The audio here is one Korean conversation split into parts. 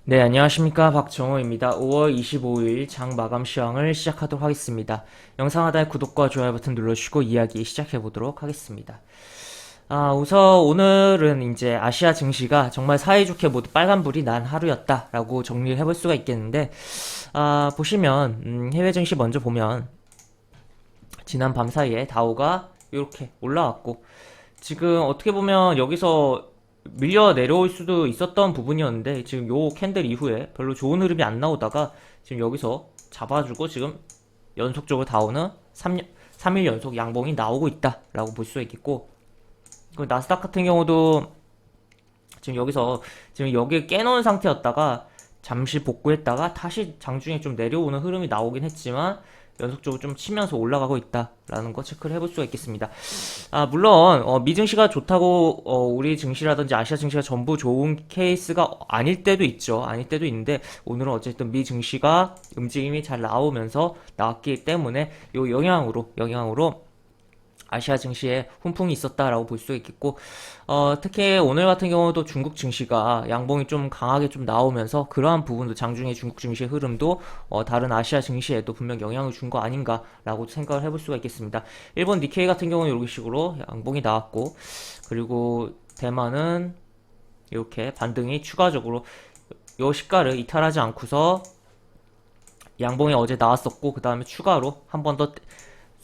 네, 안녕하십니까. 박정호입니다. 5월 25일 장 마감 시황을 시작하도록 하겠습니다. 영상 하단에 구독과 좋아요 버튼 눌러주시고 이야기 시작해보도록 하겠습니다. 우선 오늘은 이제 아시아 증시가 정말 사이좋게 모두 빨간불이 난 하루였다라고 정리를 해볼 수가 있겠는데, 보시면, 해외 증시 먼저 보면, 지난 밤 사이에 다우가 이렇게 올라왔고, 지금 어떻게 보면 여기서 밀려 내려올 수도 있었던 부분이었는데 지금 요 캔들 이후에 별로 좋은 흐름이 안 나오다가 지금 여기서 잡아주고 지금 연속적으로 다우는 3일 연속 양봉이 나오고 있다라고 볼 수 있겠고, 그 나스닥 같은 경우도 지금 여기서 지금 여기 깨놓은 상태였다가 잠시 복구했다가 다시 장중에 좀 내려오는 흐름이 나오긴 했지만 연속적으로 좀 치면서 올라가고 있다라는 거 체크를 해볼 수가 있겠습니다. 물론 미 증시가 좋다고 우리 증시라든지 아시아 증시가 전부 좋은 케이스가 아닐 때도 있죠. 아닐 때도 있는데 오늘은 어쨌든 미 증시가 움직임이 잘 나오면서 나왔기 때문에 요 영향으로 아시아 증시에 훈풍이 있었다라고 볼 수 있겠고, 특히 오늘 같은 경우도 중국 증시가 양봉이 좀 강하게 좀 나오면서 그러한 부분도 장중에 중국 증시의 흐름도 다른 아시아 증시에도 분명 영향을 준 거 아닌가라고 생각을 해볼 수가 있겠습니다. 일본 니케이 같은 경우는 이런 식으로 양봉이 나왔고, 그리고 대만은 이렇게 반등이 추가적으로 요 시가를 이탈하지 않고서 양봉이 어제 나왔었고, 그 다음에 추가로 한 번 더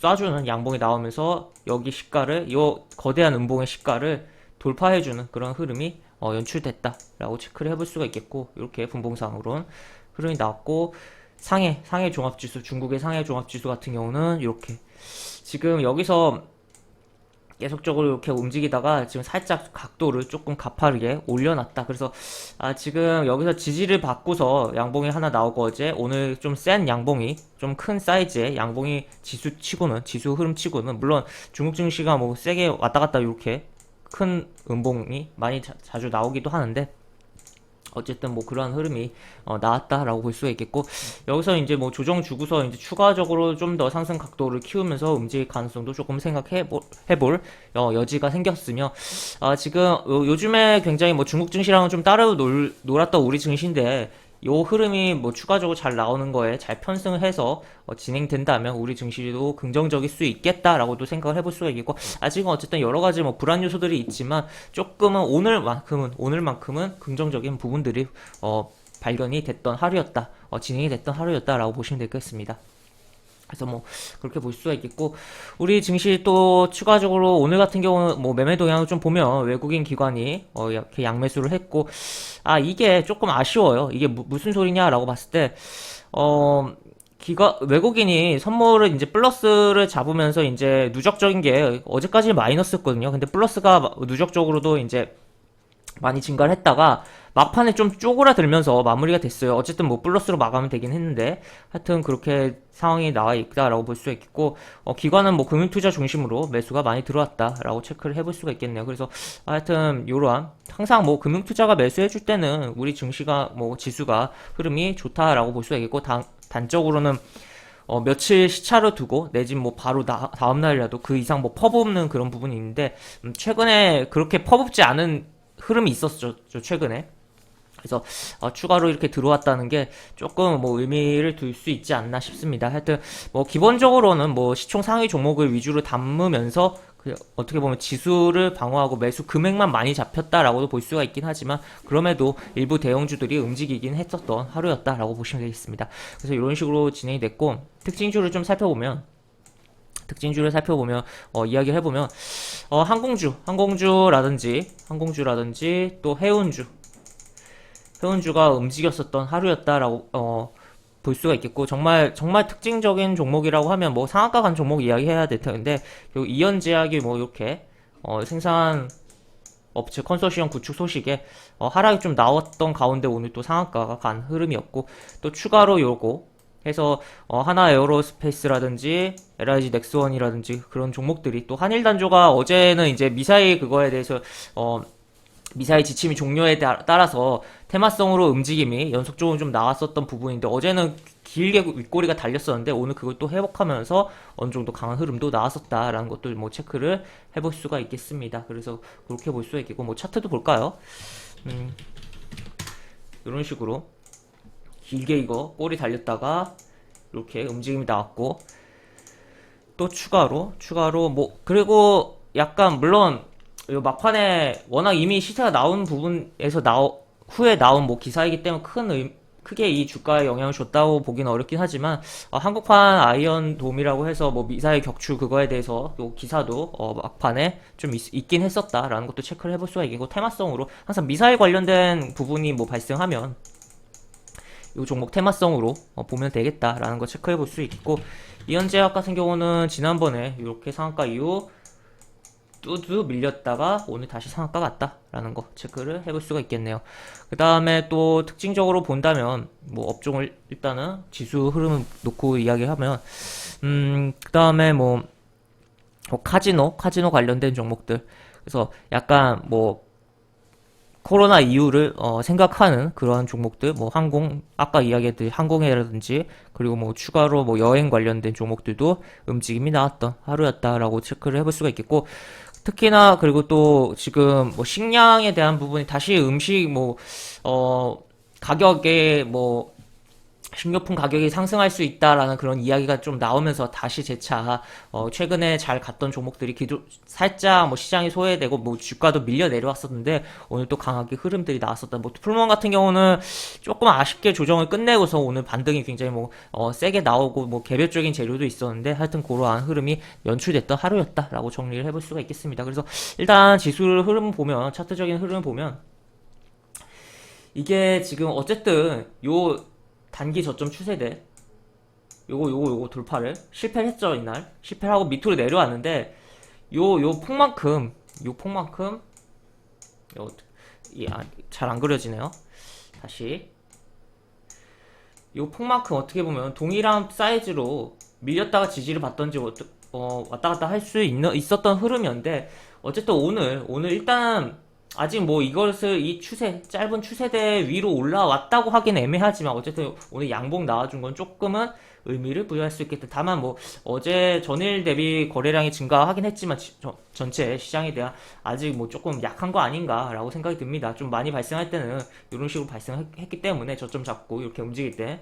쏴주는 양봉이 나오면서 여기 시가를 요 거대한 음봉의 시가를 돌파해주는 그런 흐름이 연출됐다라고 체크를 해볼 수가 있겠고, 이렇게 분봉상으로는 흐름이 나왔고, 상해 종합지수, 중국의 상해 종합지수 같은 경우는 이렇게 지금 여기서 계속적으로 이렇게 움직이다가 지금 살짝 각도를 조금 가파르게 올려놨다. 그래서 지금 여기서 지지를 받고서 양봉이 하나 나오고, 어제 오늘 좀 센 양봉이, 좀 큰 사이즈의 양봉이 지수 흐름 치고는, 물론 중국 증시가 뭐 세게 왔다 갔다 이렇게 큰 음봉이 많이 자주 나오기도 하는데, 어쨌든 뭐 그러한 흐름이 나왔다라고 볼 수가 있겠고, 여기서 이제 뭐 조정 주고서 이제 추가적으로 좀 더 상승 각도를 키우면서 움직일 가능성도 조금 해볼 여지가 생겼으며, 지금 요즘에 굉장히 뭐 중국 증시랑은 좀 따로 놀았던 우리 증시인데, 요 흐름이 뭐 추가적으로 잘 나오는 거에 잘 편승을 해서 진행된다면 우리 증시도 긍정적일 수 있겠다라고도 생각을 해볼 수가 있겠고, 아직은 어쨌든 여러 가지 뭐 불안 요소들이 있지만 조금은 오늘만큼은 긍정적인 부분들이 발견이 됐던 하루였다, 진행이 됐던 하루였다라고 보시면 되겠습니다. 그래서 뭐 그렇게 볼 수가 있겠고, 우리 증시 또 추가적으로 오늘 같은 경우는 뭐 매매 동향을 좀 보면 외국인 기관이 이렇게 양매수를 했고, 이게 조금 아쉬워요. 이게 무슨 소리냐라고 봤을 때 외국인이 선물을 이제 플러스를 잡으면서 이제 누적적인 게 어제까지 마이너스였거든요. 근데 플러스가 누적적으로도 이제 많이 증가를 했다가 막판에 좀 쪼그라들면서 마무리가 됐어요. 어쨌든 뭐 플러스로 마감이 되긴 했는데, 하여튼 그렇게 상황이 나와 있다라고 볼 수 있겠고, 기관은 뭐 금융투자 중심으로 매수가 많이 들어왔다라고 체크를 해볼 수가 있겠네요. 그래서 하여튼 요러한, 항상 뭐 금융투자가 매수해줄 때는 우리 증시가 뭐 지수가 흐름이 좋다라고 볼 수가 있겠고, 단적으로는 며칠 시차를 두고 내지 뭐 바로 다음날이라도 그 이상 뭐 퍼붓는 그런 부분이 있는데, 최근에 그렇게 퍼붓지 않은 흐름이 있었죠, 최근에. 그래서 추가로 이렇게 들어왔다는 게 조금 뭐 의미를 둘 수 있지 않나 싶습니다. 하여튼 뭐 기본적으로는 뭐 시총 상위 종목을 위주로 담으면서 어떻게 보면 지수를 방어하고 매수 금액만 많이 잡혔다라고도 볼 수가 있긴 하지만, 그럼에도 일부 대형주들이 움직이긴 했었던 하루였다라고 보시면 되겠습니다. 그래서 이런 식으로 진행이 됐고, 특징주를 살펴보면 이야기를 해보면, 항공주라든지 또 해운주가 움직였었던 하루였다라고 볼 수가 있겠고, 정말 특징적인 종목이라고 하면 뭐 상한가 간 종목 이야기해야 될 텐데, 이연제약이 뭐 이렇게 생산 업체 컨소시엄 구축 소식에 하락이 좀 나왔던 가운데 오늘 또 상한가가 간 흐름이었고, 또 추가로 요거 해서 하나 에어로스페이스라든지 LIG 넥스원이라든지 그런 종목들이, 또 한일 단조가 어제는 이제 미사일 그거에 대해서 미사일 지침이 종료에 따라서 테마성으로 움직임이 연속적으로 좀 나왔었던 부분인데, 어제는 길게 윗꼬리가 달렸었는데 오늘 그걸 또 회복하면서 어느 정도 강한 흐름도 나왔었다라는 것들 뭐 체크를 해볼 수가 있겠습니다. 그래서 그렇게 볼 수가 있겠고, 뭐 차트도 볼까요? 이런 식으로 길게 이거 꼬리 달렸다가 이렇게 움직임이 나왔고, 또 추가로 뭐 그리고 약간 물론 이 막판에 워낙 이미 시세가 나온 부분에서 후에 나온 뭐 기사이기 때문에 크게 이 주가에 영향을 줬다고 보기는 어렵긴 하지만, 한국판 아이언 돔이라고 해서 뭐 미사일 격추 그거에 대해서 요 기사도 막판에 좀 있긴 했었다라는 것도 체크를 해볼 수가 있고, 테마성으로 항상 미사일 관련된 부분이 뭐 발생하면 이 종목 테마성으로 보면 되겠다라는 거 체크해 볼 수 있고, 이현제약 같은 경우는 지난번에 이렇게 상한가 이후 뚜두 밀렸다가 오늘 다시 상한가 갔다라는 거 체크를 해볼 수가 있겠네요. 그 다음에 또 특징적으로 본다면 뭐 업종을 일단은 지수 흐름을 놓고 이야기하면, 그 다음에 뭐 카지노 관련된 종목들, 그래서 약간 뭐 코로나 이후를 생각하는 그러한 종목들, 뭐 아까 이야기했듯이 항공회라든지, 그리고 뭐 추가로 뭐 여행 관련된 종목들도 움직임이 나왔던 하루였다라고 체크를 해볼 수가 있겠고, 특히나 그리고 또 지금 뭐 식량에 대한 부분이 다시 음식 가격에 뭐 식료품 가격이 상승할 수 있다라는 그런 이야기가 좀 나오면서 다시 재차 최근에 잘 갔던 종목들이 살짝 뭐 시장이 소외되고 뭐 주가도 밀려 내려왔었는데, 오늘 또 강하게 흐름들이 나왔었다. 뭐 풀몬 같은 경우는 조금 아쉽게 조정을 끝내고서 오늘 반등이 굉장히 뭐 세게 나오고 뭐 개별적인 재료도 있었는데, 하여튼 그러한 흐름이 연출됐던 하루였다라고 정리를 해볼 수가 있겠습니다. 그래서 일단 지수 흐름 보면, 차트적인 흐름 보면, 이게 지금 어쨌든 요 단기 저점 추세대 요거 돌파를 실패를 했죠. 이날 실패를 하고 밑으로 내려왔는데, 요 폭만큼 잘 안 그려지네요. 다시 요 폭만큼 어떻게 보면 동일한 사이즈로 밀렸다가 지지를 받던지 왔다 갔다 할 수 있었던 흐름이었는데, 어쨌든 오늘 일단 아직 뭐 이것을 짧은 추세대 위로 올라왔다고 하긴 애매하지만, 어쨌든 오늘 양봉 나와준 건 조금은 의미를 부여할 수 있겠다. 다만 뭐 어제 전일 대비 거래량이 증가하긴 했지만 전체 시장에 대한 아직 뭐 조금 약한 거 아닌가라고 생각이 듭니다. 좀 많이 발생할 때는 이런 식으로 발생했기 때문에 저점 잡고 이렇게 움직일 때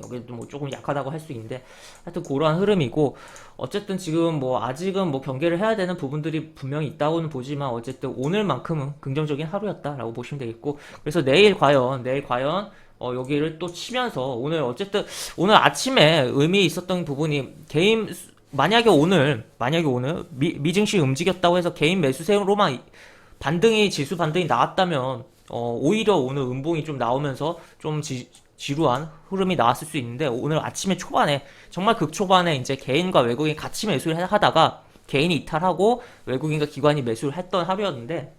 여기도 뭐 조금 약하다고 할 수 있는데, 하여튼 그러한 흐름이고, 어쨌든 지금 뭐 아직은 뭐 경계를 해야 되는 부분들이 분명히 있다고는 보지만, 어쨌든 오늘만큼은 긍정적인 하루였다라고 보시면 되겠고, 그래서 내일 과연 여기를 또 치면서 어쨌든 오늘 아침에 의미 있었던 부분이 만약에 오늘 미증시 움직였다고 해서 개인 매수세로만 지수 반등이 나왔다면, 오히려 오늘 음봉이 좀 나오면서 좀 지루한 흐름이 나왔을 수 있는데, 오늘 아침에 정말 극초반에 이제 개인과 외국인 같이 매수를 하다가 개인이 이탈하고 외국인과 기관이 매수를 했던 하루였는데,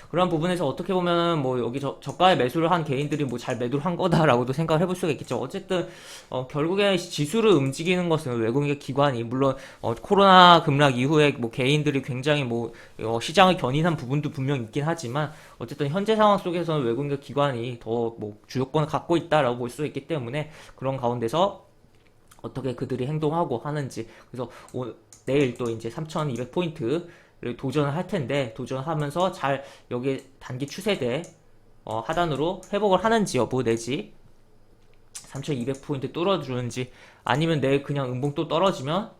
그런 부분에서 어떻게 보면 뭐 여기 저가에 매수를 한 개인들이 뭐 잘 매도를 한 거다라고도 생각을 해볼 수가 있겠죠. 어쨌든 결국에 지수를 움직이는 것은 외국인과 기관이, 물론 코로나 급락 이후에 뭐 개인들이 굉장히 뭐 시장을 견인한 부분도 분명 있긴 하지만, 어쨌든 현재 상황 속에서는 외국인과 기관이 더 뭐 주도권을 갖고 있다라고 볼 수 있기 때문에, 그런 가운데서 어떻게 그들이 행동하고 하는지, 그래서 내일 또 이제 3200포인트 도전을 할 텐데, 도전하면서 잘 여기 단기 추세대 하단으로 회복을 하는지 여부, 내지 3200포인트 뚫어주는지, 아니면 내일 그냥 음봉 또 떨어지면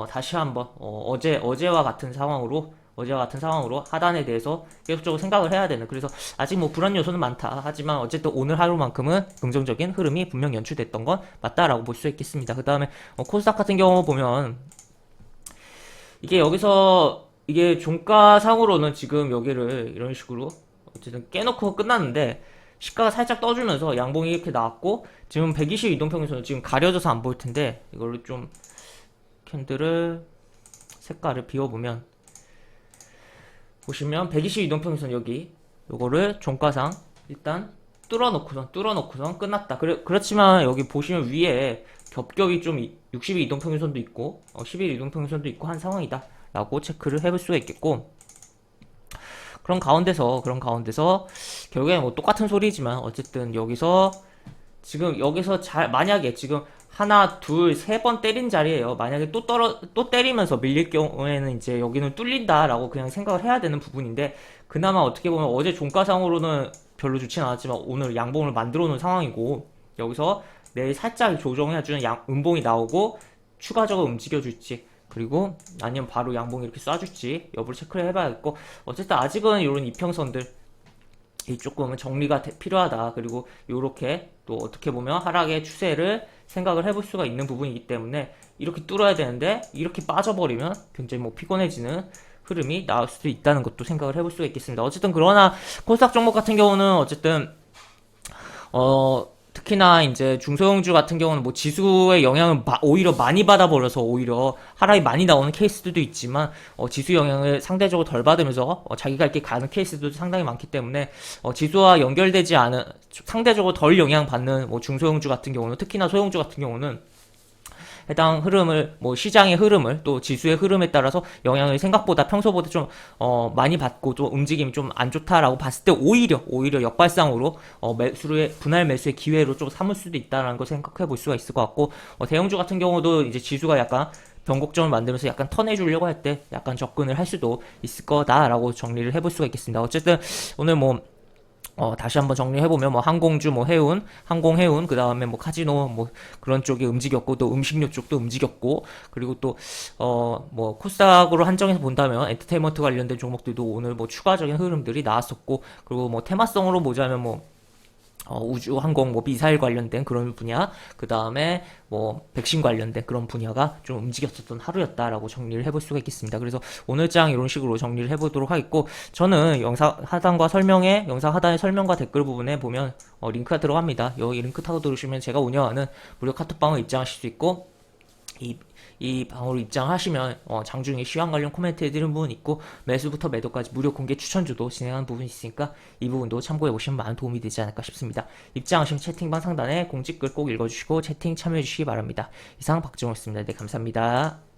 다시 한번 어제와 같은 상황으로 하단에 대해서 계속적으로 생각을 해야 되는, 그래서 아직 뭐 불안 요소는 많다 하지만, 어쨌든 오늘 하루만큼은 긍정적인 흐름이 분명 연출됐던 건 맞다라고 볼 수 있겠습니다. 그 다음에 코스닥 같은 경우 보면, 이게 종가상으로는 지금 여기를 이런 식으로 어쨌든 깨놓고 끝났는데, 시가가 살짝 떠주면서 양봉이 이렇게 나왔고, 지금 120 이동평균선은 지금 가려져서 안 보일 텐데, 이걸로 좀 캔들을 색깔을 비워보면 보시면 120 이동평균선 여기 요거를 종가상 일단 뚫어놓고선 끝났다. 그렇지만 여기 보시면 위에 겹겹이 좀 60일 이동평균선도 있고 10일 이동평균선도 있고 한 상황이다 라고 체크를 해볼 수가 있겠고, 그런 가운데서 결국에 뭐 똑같은 소리지만, 어쨌든 지금 여기서 만약에 지금 하나, 둘, 세 번 때린 자리에요. 만약에 또 때리면서 밀릴 경우에는 이제 여기는 뚫린다라고 그냥 생각을 해야 되는 부분인데, 그나마 어떻게 보면 어제 종가상으로는 별로 좋진 않았지만 오늘 양봉을 만들어 놓은 상황이고, 여기서 내일 살짝 조정해주는 음봉이 나오고 추가적으로 움직여줄지, 그리고 아니면 바로 양봉 이렇게 쏴줄지 여부를 체크를 해봐야겠고, 어쨌든 아직은 이런 이평선들 이 조금은 정리가 필요하다. 그리고 요렇게 또 어떻게 보면 하락의 추세를 생각을 해볼 수가 있는 부분이기 때문에 이렇게 뚫어야 되는데 이렇게 빠져버리면 굉장히 뭐 피곤해지는 흐름이 나올 수도 있다는 것도 생각을 해볼 수가 있겠습니다. 어쨌든 그러나 코스닥 종목 같은 경우는 어쨌든 특히나 이제 중소형주 같은 경우는 뭐 지수의 영향을 오히려 많이 받아버려서 오히려 하락이 많이 나오는 케이스들도 있지만, 지수 영향을 상대적으로 덜 받으면서 자기가 이렇게 가는 케이스도 상당히 많기 때문에, 지수와 연결되지 않은 상대적으로 덜 영향받는 뭐 중소형주 같은 경우는, 특히나 소형주 같은 경우는 해당 흐름을, 뭐 시장의 흐름을 또 지수의 흐름에 따라서 영향을 생각보다 평소보다 좀 많이 받고 좀 움직임이 좀 안 좋다라고 봤을 때 오히려 역발상으로 매수의 분할 매수의 기회로 좀 삼을 수도 있다라는 걸 생각해 볼 수가 있을 것 같고, 대형주 같은 경우도 이제 지수가 약간 변곡점을 만들면서 약간 턴해주려고 할 때 약간 접근을 할 수도 있을 거다라고 정리를 해볼 수가 있겠습니다. 어쨌든 오늘 뭐 다시 한번 정리해보면, 뭐, 항공주, 뭐, 항공해운, 그 다음에 뭐, 카지노, 뭐, 그런 쪽이 움직였고, 또 음식료 쪽도 움직였고, 그리고 또, 뭐, 코스닥으로 한정해서 본다면, 엔터테인먼트 관련된 종목들도 오늘 뭐, 추가적인 흐름들이 나왔었고, 그리고 뭐, 테마성으로 보자면 뭐, 우주, 항공, 뭐, 미사일 관련된 그런 분야, 그 다음에 뭐, 백신 관련된 그런 분야가 좀 움직였었던 하루였다라고 정리를 해볼 수가 있겠습니다. 그래서 오늘장 이런 식으로 정리를 해보도록 하겠고, 저는 영상 하단의 설명과 댓글 부분에 보면, 링크가 들어갑니다. 여기 링크 타고 들으시면 제가 운영하는 무료 카톡방을 입장하실 수 있고, 이 방으로 입장하시면 장중에 시황 관련 코멘트 해드리는 부분 있고, 매수부터 매도까지 무료 공개 추천주도 진행하는 부분이 있으니까 이 부분도 참고해 보시면 많은 도움이 되지 않을까 싶습니다. 입장하시면 채팅방 상단에 공지글 꼭 읽어주시고 채팅 참여해 주시기 바랍니다. 이상 박정호였습니다. 네, 감사합니다.